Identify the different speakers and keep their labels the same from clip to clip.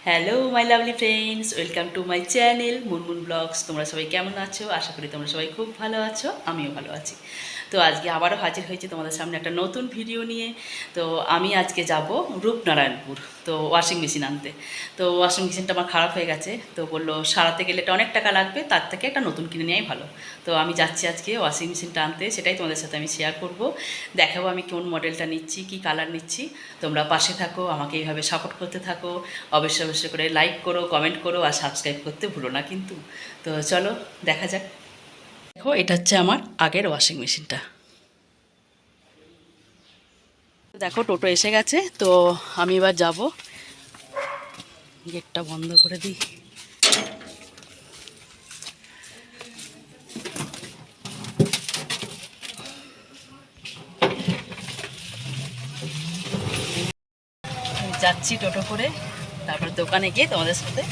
Speaker 1: Hello my lovely friends, welcome to my channel Munmun blogs. তোমরা সবাই কেমন আছো? আশা করি তোমরা সবাই খুব ভালো আছো, আমিও ভালো আছি। তো আজকে আবারও হাজির হয়েছে তোমাদের সামনে একটা নতুন ভিডিও নিয়ে। তো আমি আজকে যাব রূপনারায়ণপুর, তো ওয়াশিং মেশিন আনতে। তো ওয়াশিং মেশিনটা আমার খারাপ হয়ে গেছে, তো বললো সারাতে গেলে এটা অনেক টাকা লাগবে, তার থেকে একটা নতুন কিনে নেওয়াই ভালো। তো আমি যাচ্ছি আজকে ওয়াশিং মেশিনটা আনতে, সেটাই তোমাদের সাথে আমি শেয়ার করব। দেখাবো আমি কোন মডেলটা নিচ্ছি, কি কালার নিচ্ছি। তোমরা পাশে থাকো, আমাকে এইভাবে সাপোর্ট করতে থাকো। অবশ্যই অবশ্যই করে লাইক করো, কমেন্ট করো আর সাবস্ক্রাইব করতে ভুলো না কিন্তু। তো চলো দেখা যাক। দেখো, এটা হচ্ছে আমার আগের ওয়াশিং মেশিনটা। দেখো টোটো এসে গেছে, তো আমি এবার যাব। গেটটা বন্ধ করে দিই। যাচ্ছি টোটো করে, তারপর দোকানে গিয়ে তোমাদের সাথে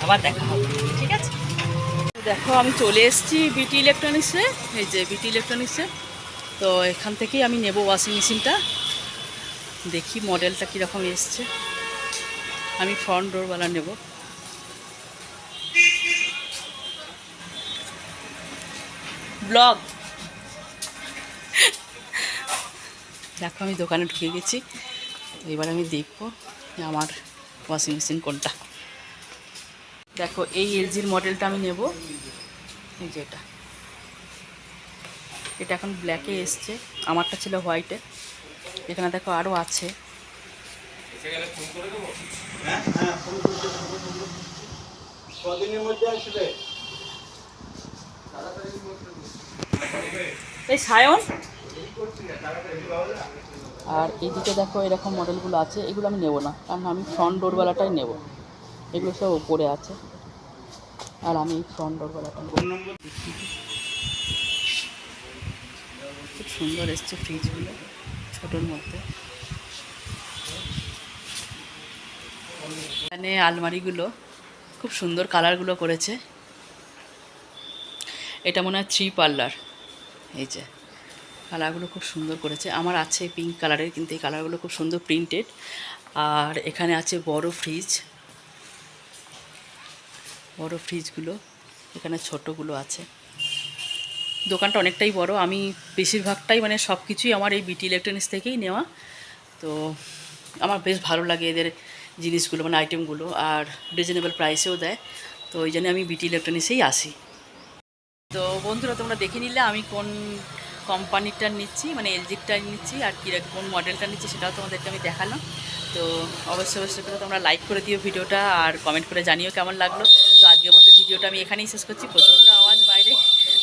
Speaker 1: আবার দেখা হবে, ঠিক আছে? দেখো আমি চলে এসেছি বিটি ইলেকট্রনিক্সে। এই যে বিটি ইলেকট্রনিক্সে, তো এখান থেকেই আমি নেব ওয়াশিং মেশিনটা। দেখি মডেলটা কীরকম এসছে। আমি ফ্রন্ট ডোরওয়ালা নেব। ব্লগ দেখো আমি দোকানে ঢুকে গেছি। এবার আমি দেখবো আমার ওয়াশিং মেশিন কোনটা। দেখো এই এলজির মডেলটা আমি নেব। এই যে এটা এটা এখন ব্ল্যাকে এসছে, আমারটা ছিল হোয়াইটে। এখানে দেখো আরও আছে। এই সায়ন, আর এইদিকে দেখো এরকম মডেলগুলো আছে, এগুলো আমি নেব না, কারণ আমি ফ্রন্ট ডোরওয়ালাটাই নেব। এগুলো সব ওপরে আছে, আর আমি ফ্রন্ট ডোরওয়ালাটা নেব। খুব সুন্দর এসছে ফ্রিজগুলো, ছোটোর মধ্যে। এখানে আলমারিগুলো খুব সুন্দর কালারগুলো করেছে। এটা মনে হয় 3 পাল্লার। এই যে কালারগুলো খুব সুন্দর করেছে। আমার আছে পিঙ্ক কালারের, কিন্তু এই কালারগুলো খুব সুন্দর প্রিন্টেড। আর এখানে আছে বড় ফ্রিজ, বড় ফ্রিজগুলো। এখানে ছোটোগুলো আছে। দোকানটা অনেকটাই বড়। আমি বেশিরভাগটাই মানে সব কিছুই আমার এই বিটি ইলেকট্রনিক্স থেকেই নেওয়া। তো আমার বেশ ভালো লাগে এদের জিনিসগুলো, মানে আইটেমগুলো, আর রিজনেবল প্রাইসেও দেয়। তো ওই জন্য আমি বিটি ইলেকট্রনিক্সেই আসি। তো বন্ধুরা, তোমরা দেখে নিলে আমি কোন কোম্পানিটা নিচ্ছি, মানে এলজিটা নিচ্ছি, আর কীরকম কোন মডেলটা নিচ্ছি সেটাও তোমাদেরকে আমি দেখালাম। তো অবশ্যই অবশ্যই করে তোমরা লাইক করে দিও ভিডিওটা, আর কমেন্ট করে জানিও কেমন লাগলো। তো আজকের মতো ভিডিওটা আমি এখানেই শেষ করছি। প্রচণ্ড আওয়াজ বাইরে,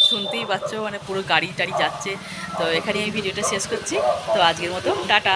Speaker 1: শুনতেই পাচ্ছ, মানে পুরো গাড়ি টাড়ি যাচ্ছে। তো এখানেই আমি ভিডিওটা শেষ করছি। তো আজকের মতো টাটা।